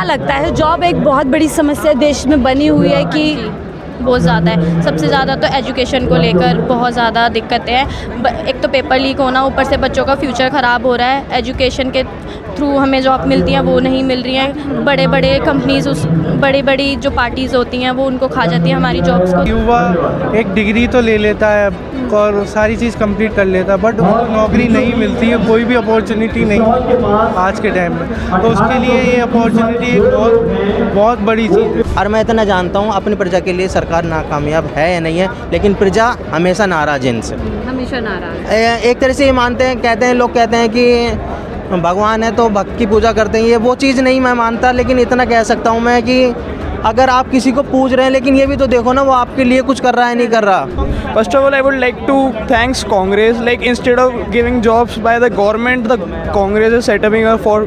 क्या लगता है जॉब एक बहुत बड़ी समस्या देश में बनी हुई है कि बहुत ज़्यादा है। सबसे ज़्यादा तो एजुकेशन को लेकर बहुत ज़्यादा दिक्कतें हैं। एक तो पेपर लीक होना, ऊपर से बच्चों का फ्यूचर ख़राब हो रहा है। एजुकेशन के थ्रू हमें जॉब मिलती हैं वो नहीं मिल रही हैं। बड़े बड़े कंपनीज़, उस बड़ी बड़ी जो पार्टीज़ होती हैं वो उनको खा जाती हैं हमारी जॉब्स को। युवा एक डिग्री तो ले लेता है और सारी चीज़ कंप्लीट कर लेता है, बट नौकरी नहीं मिलती है, कोई भी अपॉर्चुनिटी नहीं आज के टाइम में। तो उसके लिए ये अपॉर्चुनिटी एक बहुत बड़ी चीज़ है। और मैं इतना जानता हूँ अपनी प्रजा के लिए सरकार नाकामयाब है या नहीं है, लेकिन प्रजा हमेशा नाराज है इनसे। हमेशा नाराज। एक तरह से ये मानते हैं, कहते हैं लोग, कहते हैं कि भगवान है तो भक्त की पूजा करते हैं। ये वो चीज़ नहीं मैं मानता, लेकिन इतना कह सकता हूँ मैं कि अगर आप किसी को पूछ रहे हैं, लेकिन ये भी तो देखो ना वो आपके लिए कुछ कर रहा है नहीं कर रहा। First of all, I would like to thanks Congress. Like instead of giving jobs by the government, the Congress is setting up for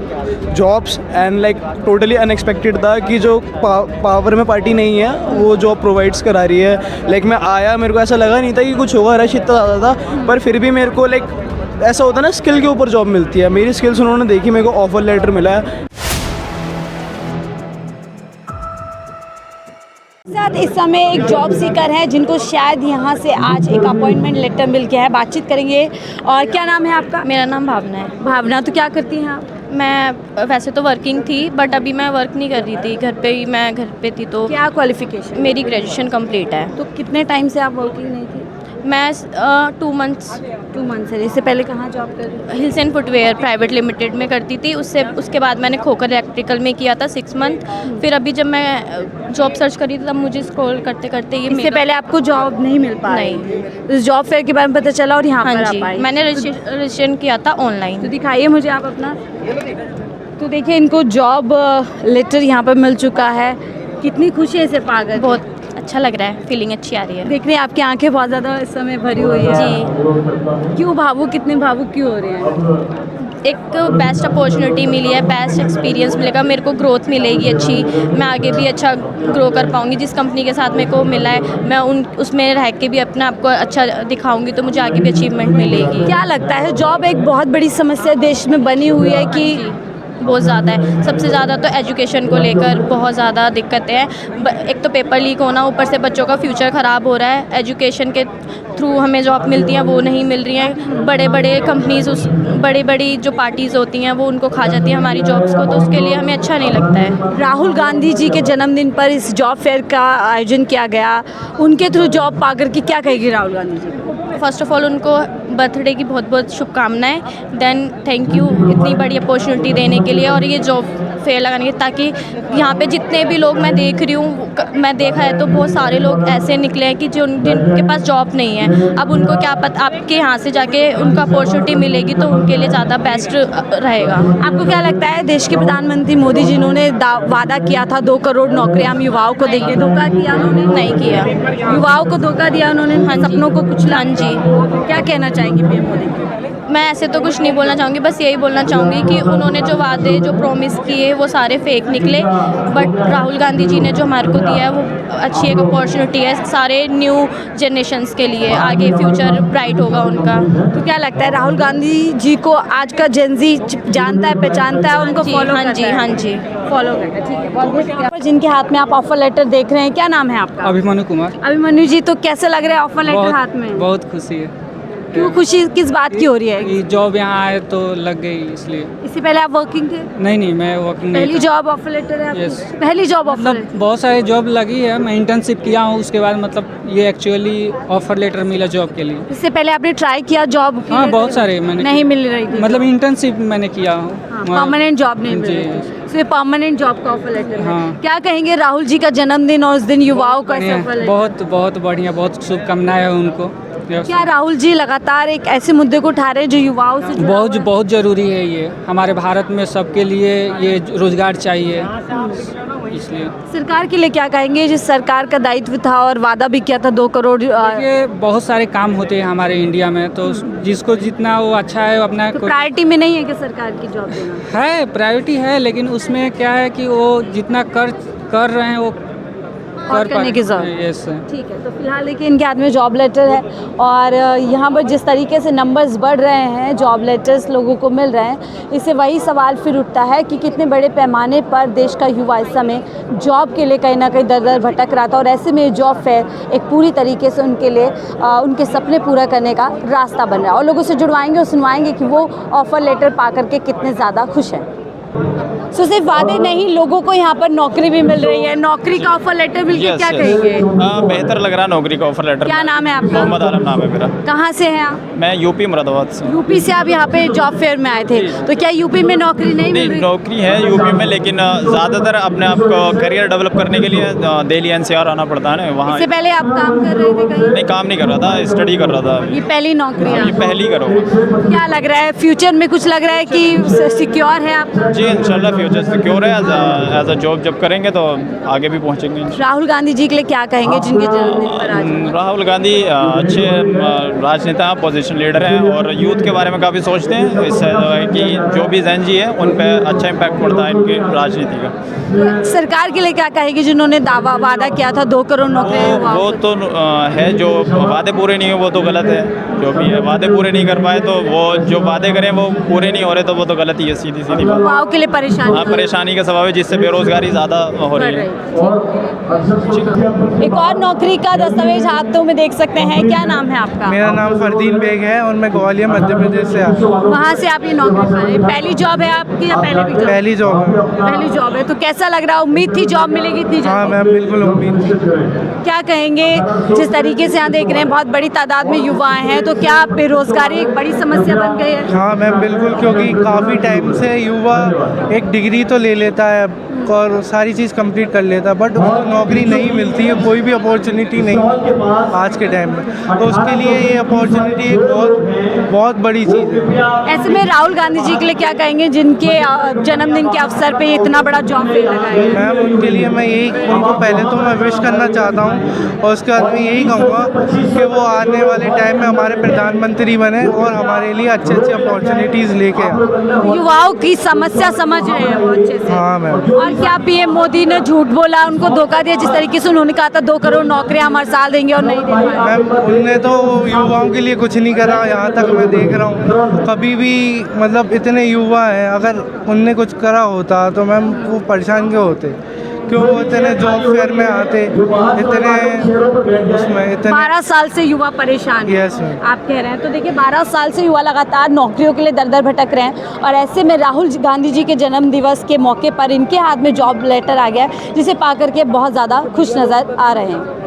jobs and like totally unexpected था कि जो पावर में पार्टी नहीं है वो जॉब प्रोवाइड्स करा रही है। लाइक मैं आया, मेरे को ऐसा लगा नहीं था कि कुछ होगा, रश इतना ज़्यादा था, पर फिर भी मेरे को लाइक ऐसा होता है ना स्किल के ऊपर जॉब मिलती है। मेरी स्किल्स उन्होंने देखी, मेरे को ऑफर लेटर मिला है। साथ इस समय एक जॉब सीकर हैं जिनको शायद यहाँ से आज एक अपॉइंटमेंट लेटर मिल गया है। बातचीत करेंगे। और क्या नाम है आपका? मेरा नाम भावना है। भावना, तो क्या करती हैं आप? मैं वैसे तो वर्किंग थी, बट अभी मैं वर्क नहीं कर रही थी, मैं घर पे थी। तो क्या क्वालिफिकेशन? मेरी ग्रेजुएशन कंप्लीट है। तो कितने टाइम से आप वर्किंग नहीं थी? मैं 2 मंथ्स 2 मंथ से। इससे पहले कहाँ जॉब कर रही थी? Hills and footwear private limited में करती थी। उसके बाद मैंने खोकर इलेक्ट्रिकल में किया था 6 मंथ। फिर अभी जब मैं जॉब सर्च करी थी तब मुझे स्क्रॉल करते करते ये इससे पहले आपको जॉब नहीं मिल पा रही? नहीं। इस जॉब फेयर के बारे में पता चला और यहाँ पर हाँ जी, आप आई। मैंने रजिस्ट्रेशन किया था ऑनलाइन। तो दिखाइए मुझे आप अपना। तो देखिए इनको जॉब लेटर यहाँ पर मिल चुका है। कितनी खुशी है इसे पाकर? बहुत अच्छा लग रहा है, फीलिंग अच्छी आ रही है। देख रहे हैं आपकी आंखें बहुत ज़्यादा इस समय भरी हुई है जी। क्यों भावुक, कितने भावुक क्यों हो रहे हैं? एक बेस्ट अपॉर्चुनिटी मिली है, बेस्ट एक्सपीरियंस मिलेगा, मेरे को ग्रोथ मिलेगी अच्छी। मैं आगे भी अच्छा ग्रो कर पाऊँगी। जिस कंपनी के साथ मेरे को मिला है मैं उसमें रह के भी अपने आप को अच्छा दिखाऊँगी, तो मुझे आगे भी अचीवमेंट मिलेगी। क्या लगता है जॉब एक बहुत बड़ी समस्या देश में बनी हुई है कि बहुत ज़्यादा है। सबसे ज़्यादा तो एजुकेशन को लेकर बहुत ज़्यादा दिक्कतें हैं। एक तो पेपर लीक होना, ऊपर से बच्चों का फ्यूचर ख़राब हो रहा है। एजुकेशन के थ्रू हमें जॉब मिलती हैं वो नहीं मिल रही हैं। बड़े बड़े कंपनीज़, उस बड़ी बड़ी जो पार्टीज़ होती हैं वो उनको खा जाती हैं हमारी जॉब्स को, तो उसके लिए हमें अच्छा नहीं लगता है। राहुल गांधी जी के जन्मदिन पर इस जॉब फेयर का आयोजन किया गया, उनके थ्रू जॉब पाकर के क्या कहेगी Rahul Gandhi ji? First of all उनको बर्थडे की बहुत बहुत शुभकामनाएं। देन थैंक यू इतनी बड़ी अपॉर्चुनिटी देने के लिए और ये जॉब फेयर लगाने के, ताकि यहाँ पे जितने भी लोग मैं देख रही हूँ, मैं देखा है तो बहुत सारे लोग ऐसे निकले हैं कि जिनके पास जॉब नहीं है। अब उनको क्या पता, आपके यहाँ से जाके उनको अपॉर्चुनिटी मिलेगी तो उनके लिए ज़्यादा बेस्ट रहेगा। आपको क्या लगता है देश के प्रधानमंत्री मोदी जिन्होंने वादा किया था 2 करोड़ नौकरियां हम युवाओं को देंगे, धोखा किया उन्होंने? नहीं किया। युवाओं को धोखा दिया उन्होंने। हाँ जी। सपनों को कुछ। हाँ जी। क्या कहना चाहेंगे पीएम मोदी को? मैं ऐसे तो कुछ नहीं बोलना चाहूँगी, बस यही बोलना चाहूँगी कि उन्होंने जो वादे जो प्रॉमिस किए वो सारे फेक निकले। बट राहुल गांधी जी ने जो हमारे को दिया है वो अच्छी एक अपॉर्चुनिटी है सारे न्यू जनरेशंस के लिए। आगे फ्यूचर ब्राइट होगा उनका। तो क्या लगता है राहुल गांधी जी को आज का जेनजी जानता है, पहचानता है, उनको फॉलो हाँ जी, हाँ जी। फॉलो करता है? ठीक है, बहुत बहुत शुक्रिया। जिनके हाथ में आप ऑफर लेटर देख रहे हैं, क्या नाम है आपका? अभिमन्यु कुमार। अभिमन्यु जी, तो कैसे लग रहा है ऑफर लेटर हाथ में? बहुत खुशी है। क्यों खुशी, किस बात की हो रही है? कि जॉब यहाँ आए तो लग गई इसलिए। इससे पहले आप वर्किंग थे? नहीं, मैं वर्किंग नहीं पहली था। जॉब ऑफर लेटर है आपकी? Yes। पहली जॉब ऑफर मतलब लेटर? बहुत सारे जॉब लगी है, मैं इंटर्नशिप किया हूँ, उसके बाद मतलब ये एक्चुअली ऑफर लेटर मिला जॉब के लिए। इससे पहले आपने ट्राई किया जॉब के हाँ, लिए? बहुत सारे मैंने नहीं मिल रही थी? मतलब इंटर्नशिप मैंने किया हूँ। परमानेंट जॉब नहीं मिल जी। रही थी, सिर्फ परमानेंट जॉब का ऑफर लेटर है। हाँ। क्या कहेंगे राहुल जी का जन्मदिन और उस दिन युवाओं का बढ़िया, ऑफर लेटर? बहुत बहुत बढ़िया, बहुत शुभकामनाएं है उनको। क्या राहुल जी लगातार एक ऐसे मुद्दे को उठा रहे हैं जो युवाओं से जुड़ा हुआ है? बहुत ज़रूरी है ये हमारे भारत में, सबके लिए ये रोजगार चाहिए, इसलिए। सरकार के लिए क्या कहेंगे? जिस सरकार का दायित्व था और वादा भी किया था 2 करोड़ ये बहुत सारे काम होते हैं हमारे इंडिया में, तो जिसको जितना वो अच्छा है वो अपना तो प्रायोरिटी में नहीं है कि सरकार की जॉब देना? है, प्रायोरिटी है, लेकिन उसमें क्या है कि वो जितना कर रहे हैं वो और करने की ज़रूरत। यस ठीक है, तो फिलहाल देखिए इनके हाथ में जॉब लेटर है और यहाँ पर जिस तरीके से नंबर्स बढ़ रहे हैं, जॉब लेटर्स लोगों को मिल रहे हैं, इससे वही सवाल फिर उठता है कि कितने बड़े पैमाने पर देश का युवा इस समय जॉब के लिए कहीं ना कहीं दर दर भटक रहा था और ऐसे में जॉब फेयर एक पूरी तरीके से उनके लिए उनके सपने पूरा करने का रास्ता बन रहा है। और लोगों से जुड़वाएंगे और सुनवाएंगे कि वो ऑफ़र लेटर पा करके कितने ज़्यादा खुश हैं। सो सिर्फ वादे नहीं, लोगों को यहाँ पर नौकरी भी मिल रही है। नौकरी का ऑफर लेटर मिल के क्या कहेंगे? बेहतर लग रहा है नौकरी का ऑफर लेटर। क्या नाम है आपका? मोहम्मद आलम नाम है मेरा। कहाँ से हैं आप? मैं यूपी मुरादाबाद से। यूपी से आप यहाँ पे जॉब फेयर में आए थे, तो क्या यूपी में नौकरी नहीं मिल रही? नौकरी है यूपी में, लेकिन ज़्यादातर अपने आप को करियर डेवलप करने के लिए दिल्ली एनसीआर आना पड़ता है ना वहाँ। इससे पहले आप काम कर रहे थे कहीं? नहीं, काम नहीं कर रहा था, स्टडी कर रहा था। ये पहली नौकरी है? ये पहली करूँगा। क्या लग रहा है फ्यूचर में, कुछ लग रहा है कि सिक्योर है आपका? जी इंशाल्लाह फ्यूचर सिक्योर है। एज अ जॉब जब करेंगे तो आगे भी पहुँचेंगे। राहुल गांधी जी के लिए क्या कहेंगे जिनके जन्मदिन पर आज? राहुल गांधी अच्छे राजनेता, पोजीशन लीडर हैं और यूथ के बारे में काफ़ी सोचते हैं। इससे कि जो भी जैन जी है उन पर अच्छा इम्पैक्ट पड़ता है इनकी राजनीति का। सरकार के लिए क्या कहेगी जिन्होंने वादा किया था 2 करोड़ नौकरियां? वो तो है, जो वादे पूरे नहीं हुए वो तो गलत है। जो भी है वादे पूरे नहीं कर पाए तो वो जो वादे करें वो पूरे नहीं हो रहे तो वो तो गलत ही है, सीधी सीधी बात। युवाओं के लिए परेशानी? हाँ, परेशानी का सबब है जिससे बेरोजगारी ज़्यादा हो रही है। एक और नौकरी का दस्तावेज हाथों में देख सकते हैं। क्या नाम है आपका? मेरा नाम फरदीन बेग है और मैं ग्वालियर मध्य प्रदेश से आता हूँ। वहाँ से आप ये नौकरी पाए, पहली जॉब है आपकी या पहले भी जॉब? पहली जॉब है। पहली जॉब है, तो कैसा लग रहा है? उम्मीद थी जॉब मिलेगी इतनी जल्दी? हाँ मैम, बिल्कुल उम्मीद थी। क्या कहेंगे जिस तरीके से यहाँ देख रहे हैं बहुत बड़ी तादाद में युवा हैं, तो क्या बेरोजगारी एक बड़ी समस्या बन गई है? हाँ मैम बिल्कुल, क्योंकि काफ़ी टाइम से युवा एक डिग्री तो ले लेता है और सारी चीज़ कंप्लीट कर लेता है, बट उसको नौकरी नहीं मिलती है, कोई भी अपॉर्चुनिटी नहीं आज के टाइम में। तो उसके लिए ये अपॉर्चुनिटी एक बहुत बड़ी चीज़ है। ऐसे में राहुल गांधी जी के लिए क्या कहेंगे जिनके जन्मदिन के अवसर पे इतना बड़ा जॉब फेयर लगाया है? मैम उनके लिए मैं यही, उनको पहले तो मैं विश करना चाहता हूँ और उसके बाद मैं यही कहूँगा कि वो आने वाले टाइम में हमारे प्रधानमंत्री बने और हमारे लिए अच्छी अच्छी अपॉर्चुनिटीज़ लेके आए। युवाओं की समस्या समझ रहे हैं वो अच्छे से। हाँ मैम। और क्या पीएम मोदी ने झूठ बोला, उनको धोखा दिया? जिस तरीके से उन्होंने कहा था 2 करोड़ नौकरियां हम हर साल देंगे और नहीं दे पाए। मैम उनने तो युवाओं के लिए कुछ नहीं करा, यहाँ तक मैं देख रहा हूँ। कभी भी मतलब इतने युवा हैं, अगर उनने कुछ करा होता तो मैम वो परेशान क्यों होते? क्यों वो इतने जॉब फेयर में आते, इतने उसमें इतने 12 साल से युवा परेशान है। Yes, ma'am. आप कह रहे हैं, तो देखिए 12 साल से युवा लगातार नौकरियों के लिए दर दर भटक रहे हैं और ऐसे में राहुल गांधी जी के जन्म दिवस के मौके पर इनके हाथ में जॉब लेटर आ गया है, जिसे पा करके बहुत ज़्यादा खुश नज़र आ रहे हैं।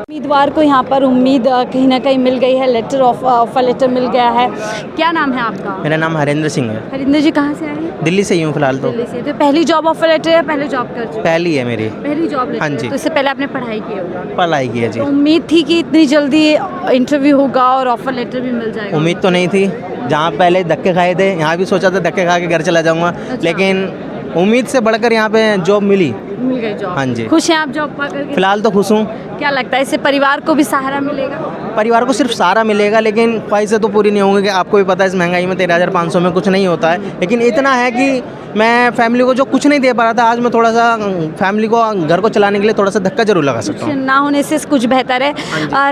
उम्मीदवार को यहाँ पर उम्मीद कहीं ना कहीं मिल गई है, लेटर ऑफर लेटर मिल गया है। क्या नाम है आपका? मेरा नाम हरेंद्र सिंह है। हरिंदर जी कहाँ से आए हैं? दिल्ली से ही हूँ फिलहाल तो। दिल्ली से। तो पहली जॉब ऑफर लेटर है, पहले जॉब कर चुके? पहली है मेरी। पहली जॉब लेटर हाँ है, जी। तो इससे पहले आपने पढ़ाई की होगी? पढ़ाई की है जी। तो उम्मीद थी कि इतनी जल्दी इंटरव्यू होगा और ऑफर लेटर भी मिल जाएगा? उम्मीद तो नहीं थी, जहाँ पहले धक्के खाए थे यहाँ भी सोचा था धक्के खा के घर चला जाऊँगा, लेकिन उम्मीद से बढ़कर यहाँ पे जॉब मिली। मिल गई जॉब? हाँ जी। खुश हैं आप जॉब पा करके? फिलहाल तो खुश हूँ। क्या लगता है इससे परिवार को भी सहारा मिलेगा? परिवार को सिर्फ सहारा मिलेगा, लेकिन ख्वाहिशें तो पूरी नहीं होंगी कि आपको भी पता है इस महंगाई में 13,500 में कुछ नहीं होता है। लेकिन इतना है कि मैं फैमिली को जो कुछ नहीं दे पा रहा था, आज मैं थोड़ा सा फैमिली को, घर को चलाने के लिए थोड़ा सा धक्का जरूर लगा सकता हूँ। ना होने से कुछ बेहतर है।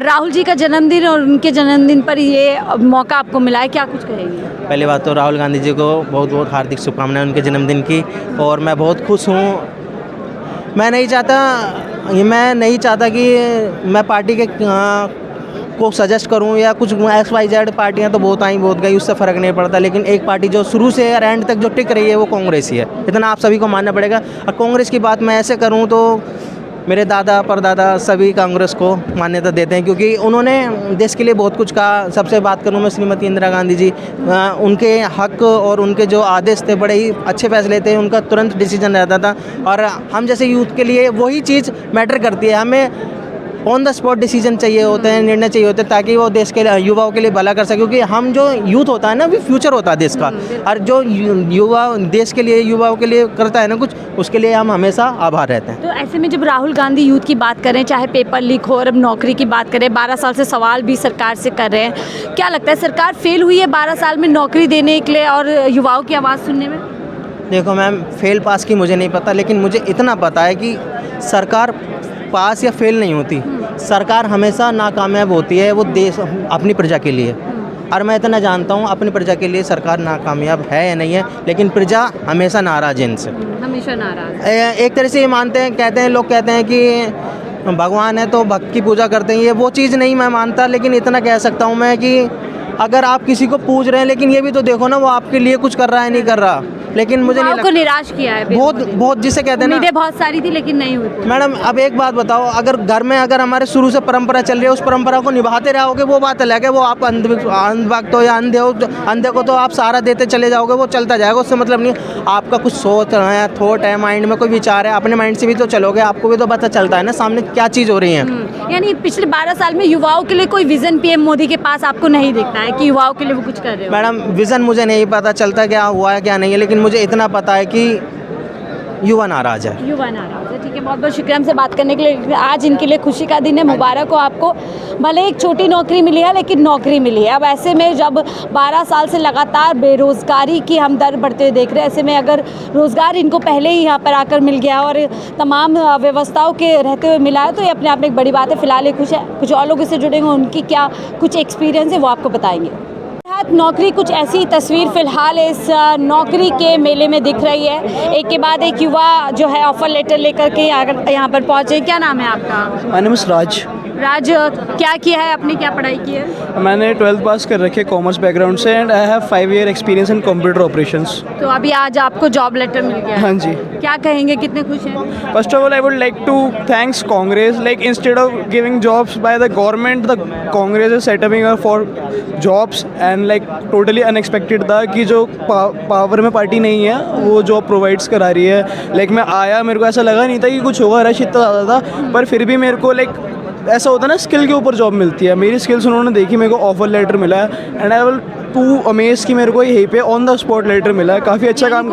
राहुल जी का जन्मदिन और उनके जन्मदिन पर ये मौका आपको मिला है, क्या कुछ कहेंगे? पहली बात तो राहुल गांधी जी को बहुत बहुत हार्दिक शुभकामनाएं उनके जन्मदिन की, और मैं बहुत खुश हूँ। मैं नहीं चाहता कि मैं पार्टी के को सजेस्ट करूं या कुछ XYZ पार्टियां तो बहुत गई, उससे फ़र्क नहीं पड़ता, लेकिन एक पार्टी जो शुरू से एंड तक जो टिक रही है वो कांग्रेस ही है। इतना आप सभी को मानना पड़ेगा। और कांग्रेस की बात मैं ऐसे करूं तो मेरे दादा परदादा सभी कांग्रेस को मान्यता देते हैं, क्योंकि उन्होंने देश के लिए बहुत कुछ कहा। सबसे बात करूं मैं श्रीमती इंदिरा गांधी जी, उनके हक और उनके जो आदेश थे बड़े ही अच्छे फैसले थे, उनका तुरंत डिसीजन रहता था। और हम जैसे यूथ के लिए वही चीज़ मैटर करती है। हमें ऑन द स्पॉट डिसीजन चाहिए होते हैं, निर्णय चाहिए होते हैं, ताकि वो देश के युवाओं के लिए भला कर सके, क्योंकि हम जो यूथ होता है ना, वो फ्यूचर होता है देश का। और जो युवा देश के लिए, युवाओं के लिए करता है ना कुछ, उसके लिए हम हमेशा आभार रहते हैं। तो ऐसे में जब राहुल गांधी यूथ की बात करें, चाहे पेपर लीक हो और अब नौकरी की बात करें, 12 साल से सवाल भी सरकार से कर रहे हैं, क्या लगता है सरकार फेल हुई है 12 साल में नौकरी देने के लिए और युवाओं की आवाज़ सुनने में? देखो मैम, फेल पास की मुझे नहीं पता, लेकिन मुझे इतना पता है कि सरकार पास या फेल नहीं होती। सरकार हमेशा नाकामयाब होती है, वो देश अपनी प्रजा के लिए। और मैं इतना जानता हूँ अपनी प्रजा के लिए सरकार नाकामयाब है या नहीं है, लेकिन प्रजा हमेशा नाराज़ है इनसे। हमेशा नाराज। एक तरह से ये मानते हैं, कहते हैं लोग कहते हैं कि भगवान है तो भक्त की पूजा करते हैं, ये वो चीज़ नहीं मैं मानता। लेकिन इतना कह सकता हूँ मैं कि अगर आप किसी को पूज रहे हैं, लेकिन ये भी तो देखो ना वो आपके लिए कुछ कर रहा है नहीं कर रहा। लेकिन मुझे नहीं युवाओं को निराश किया है बहुत जिसे कहते हैं ना, उम्मीदें बहुत सारी थी लेकिन नहीं हुई। मैडम अब एक बात बताओ, अगर घर में अगर हमारे शुरू से परंपरा चल रही है, उस परंपरा को निभाते रहोगे वो बात अलग है। वो आप अंधभक्त हो या अंधे हो, अंधे को तो आप सहारा देते चले जाओगे, वो चलता जाएगा, उससे मतलब नहीं। आपका कुछ सोच है, थॉट है, माइंड में कोई विचार है, अपने माइंड से भी तो चलोगे, आपको भी तो पता चलता है ना सामने क्या चीज़ हो रही है। यानी पिछले 12 साल में युवाओं के लिए कोई विजन पीएम मोदी के पास आपको नहीं दिखता है कि युवाओं के लिए वो कुछ कर रहे हो? मैडम विज़न मुझे नहीं पता चलता क्या हुआ है क्या नहीं है, लेकिन मुझे इतना पता है कि युवा नाराज़ है। युवा नाराज है। ठीक है, बहुत बहुत शुक्रिया हमसे बात करने के लिए। आज इनके लिए खुशी का दिन है, मुबारक हो आपको। भले एक छोटी नौकरी मिली है लेकिन नौकरी मिली है। अब ऐसे में जब 12 साल से लगातार बेरोज़गारी की हम दर बढ़ते हुए देख रहे हैं, ऐसे में अगर रोज़गार इनको पहले ही यहाँ पर आकर मिल गया और तमाम व्यवस्थाओं के रहते हुए मिला है तो ये अपने आप में एक बड़ी बात है। फिलहाल ये खुश है, कुछ और लोगों से जुड़ेंगे, उनकी क्या कुछ एक्सपीरियंस है वो आपको बताएंगे। नौकरी कुछ ऐसी तस्वीर फिलहाल इस नौकरी के मेले में दिख रही है। एक के बाद एक युवा जो है ऑफर लेटर लेकर के यहाँ पर पहुँचे। क्या नाम है आपका? माय नेम इज़ राज। राज, क्या किया है आपने, क्या पढ़ाई की है? मैंने 12th पास कर रखी है कॉमर्स बैकग्राउंड से and I have 5 year experience in computer operations. तो अभी आज आपको जॉब लेटर मिल गया है। हाँ जी। क्या कहेंगे, कितने खुश हैं? First of all, I would like to thanks Congress. Like instead of giving jobs by the government, the Congress is setting up for jobs and like totally unexpected था कि जो पावर में पार्टी नहीं है वो जॉब प्रोवाइड्स करा रही है। लाइक मैं आया, मेरे को ऐसा लगा नहीं था कि कुछ होगा, रश इतना ज़्यादा था, पर फिर भी मेरे को लाइक ऐसा होता है ना स्किल के ऊपर जॉब मिलती है। मेरी स्किल्स उन्होंने देखी, मेरे को ऑफर लेटर मिला है and I will to amaze कि मेरे को यहीं पे ऑन द स्पॉट लेटर मिला है। काफ़ी अच्छा काम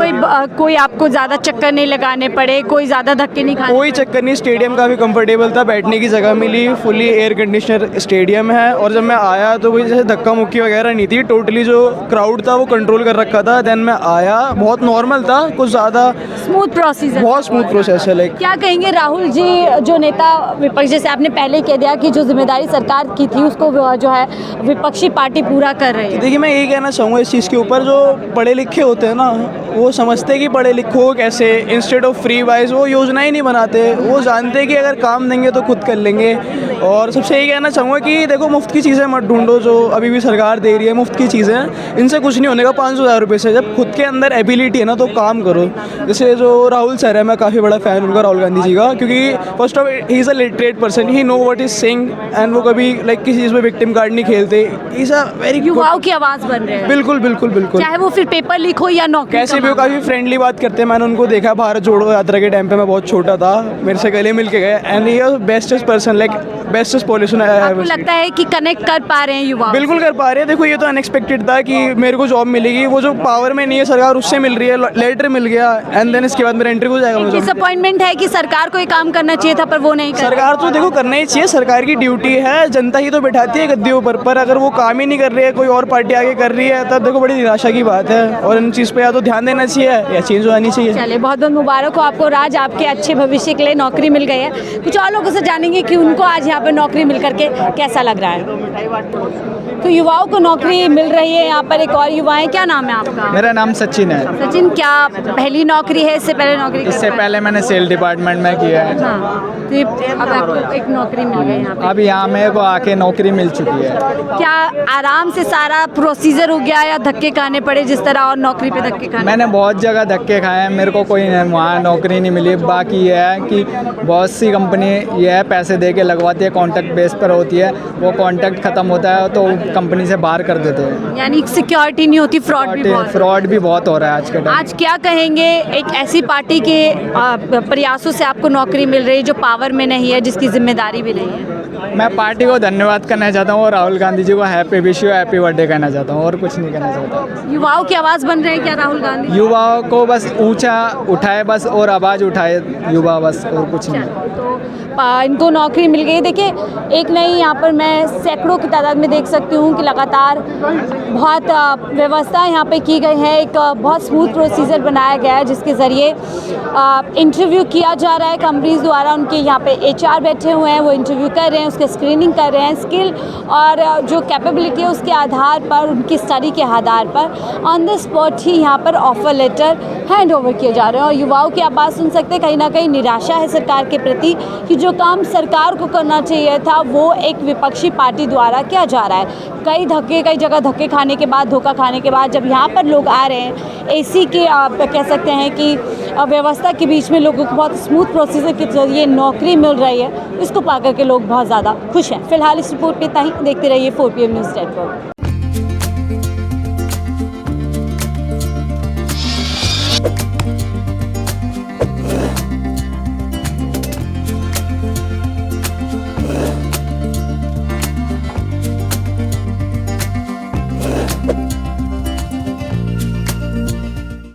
कोई आपको ज़्यादा चक्कर नहीं लगाने पड़े, कोई ज़्यादा धक्के नहीं खाने? कोई चक्कर नहीं। स्टेडियम काफ़ी कंफर्टेबल था, बैठने की जगह मिली, फुली एयर कंडीशनर स्टेडियम है। और जब मैं आया तो कोई जैसे धक्का मुक्की वगैरह नहीं थी, टोटली जो क्राउड था वो कंट्रोल कर रखा था। देन मैं आया, बहुत नॉर्मल था, कुछ ज़्यादा स्मूथ प्रोसीजर, बहुत स्मूथ प्रोसेस है। लाइक क्या कहेंगे राहुल जी, जो नेता विपक्ष, जैसे आपने पहले कह दिया कि जो जिम्मेदारी सरकार की थी उसको जो है विपक्षी पार्टी पूरा कर रही है। देखिए मैं यही कहना चाहूँगा इस चीज़ के ऊपर, जो पढ़े लिखे होते हैं ना वो समझते हैं कि पढ़े लिखो कैसे, इंस्टेड ऑफ फ्री वाइज वो योजनाएं नहीं बनाते। वो जानते हैं कि अगर काम देंगे तो खुद कर लेंगे। और सबसे यही कहना चाहूँगा कि देखो मुफ्त की चीज़ें मत ढूंढो, जो अभी भी सरकार दे रही है मुफ्त की चीज़ें, इनसे कुछ नहीं होने का 500,000 रुपये से। जब खुद के अंदर एबिलिटी है ना तो काम करो। जैसे जो राहुल सर है, मैं काफ़ी बड़ा फ़ैन उनका, राहुल गांधी जी का, क्योंकि first of he is a literate person, he know what is saying and वो कभी लाइक किसी चीज़ में विक्टिम कार्ड नहीं खेलते। इज़ अ वेरी युवाओं की आवाज़ बन रहे हैं। बिल्कुल बिल्कुल बिल्कुल, चाहे वो फिर पेपर लीक हो या नौकरी, कैसे भी वो काफ़ी फ्रेंडली बात करते हैं। मैंने उनको देखा भारत जोड़ो यात्रा के टाइम पे, मैं बहुत छोटा था, मेरे से गले मिल के गए and he is bestest person, like bestest politician. आपको लगता है कि कनेक्ट कर पा रहे हैं युवा? बिल्कुल कर पा रहे हैं। देखो ये तो अनएक्सपेक्टेड था कि मेरे को जॉब मिलेगी, वो जो पावर में नहीं है सरकार उससे मिल रही है, लेटर मिल गया एंड देन इसके बाद मेरा इंटरव्यू हो जाएगा। डिसअपॉइंटमेंट है कि सरकार को ये काम करना चाहिए था पर वो नहीं कर। सरकार तो देखो करना ही चाहिए, सरकार की ड्यूटी है, जनता ही तो बैठाती है गद्दियों पर अगर वो काम ही नहीं कर रही है, कोई और पार्टी आगे कर रही है, तब देखो बड़ी निराशा की बात है। और इन चीज़ पे या तो ध्यान देना चाहिए या चेंज हो जानी चाहिए। चलिए, बहुत बहुत मुबारक हो आपको राज, आपके अच्छे भविष्य के लिए नौकरी मिल गई है। कुछ और लोगों से जानेंगे कि उनको आज यहाँ पर नौकरी मिल करके कैसा लग रहा है। तो युवाओं को नौकरी मिल रही है, यहाँ पर एक और युवा है। क्या नाम है आपका? मेरा नाम सचिन है। सचिन, क्या पहली नौकरी है? इससे पहले नौकरी? इससे पहले मैंने सेल डिपार्टमेंट में किया है। हाँ, तो अब आपको एक नौकरी मिल गई यहाँ पे। अब यहाँ मेरे को आके नौकरी मिल चुकी है। क्या आराम से सारा प्रोसीजर हो गया या धक्के खाने पड़े जिस तरह और नौकरी पे धक्के खाने? मैंने बहुत जगह धक्के खाए हैं, मेरे को कोई वहाँ नौकरी नहीं मिली। बाकी ये है कि बहुत सी कंपनी ये है पैसे दे के लगवाती है, कॉन्ट्रैक्ट बेस पर होती है, वो कॉन्ट्रैक्ट ख़त्म होता है तो कंपनी से बाहर कर देते हैं। यानी सिक्योरिटी नहीं होती, फ्रॉड भी बहुत हो रहा है आज के टाइम। आज क्या कहेंगे, एक ऐसी पार्टी के प्रयासों से आपको नौकरी मिल रही है जो पावर में नहीं है, जिसकी जिम्मेदारी भी नहीं है? मैं पार्टी को धन्यवाद करना चाहता हूँ और राहुल गांधी जी को happy wish you happy birthday कहना चाहता हूँ, और कुछ नहीं कहना चाहता। युवाओं की आवाज़ बन रहे हैं क्या राहुल गांधी? युवाओं को बस ऊंचा उठाए बस, और आवाज़ उठाए युवा बस, और कुछ नहीं। तो इनको नौकरी मिल गई। देखिए एक नहीं, यहाँ पर मैं सैकड़ों की तादाद में देख सकती हूँ कि लगातार बहुत व्यवस्था यहाँ पे की गई है। एक बहुत स्मूथ प्रोसीजर बनाया गया है जिसके ज़रिए इंटरव्यू किया जा रहा है कंपनीज द्वारा। उनके यहाँ पे HR बैठे हुए हैं, वो इंटरव्यू कर रहे हैं, उसके स्क्रीनिंग कर रहे हैं। स्किल और जो कैपेबिलिटी है उसके आधार पर, उनकी स्टडी के आधार पर ऑन द स्पॉट ही यहाँ पर ऑफर लेटर हैंड ओवर किए जा रहे हैं। और युवाओं की आप बात सुन सकते हैं, कहीं ना कहीं निराशा है सरकार के प्रति कि जो काम सरकार को करना चाहिए था वो एक विपक्षी पार्टी द्वारा किया जा रहा है। कई जगह धक्के खाने के बाद, धोखा खाने के बाद जब यहाँ पर लोग आ रहे हैं AC के, आप कह सकते हैं कि व्यवस्था के बीच में लोगों को बहुत स्मूथ प्रोसीजर के जरिए नौकरी मिल रही है, इसको पाकर के लोग बहुत ज़्यादा खुश हैं। फिलहाल इस रिपोर्ट पे इतना ही। देखते रहिए 4PM न्यूज़ नेटवर्क।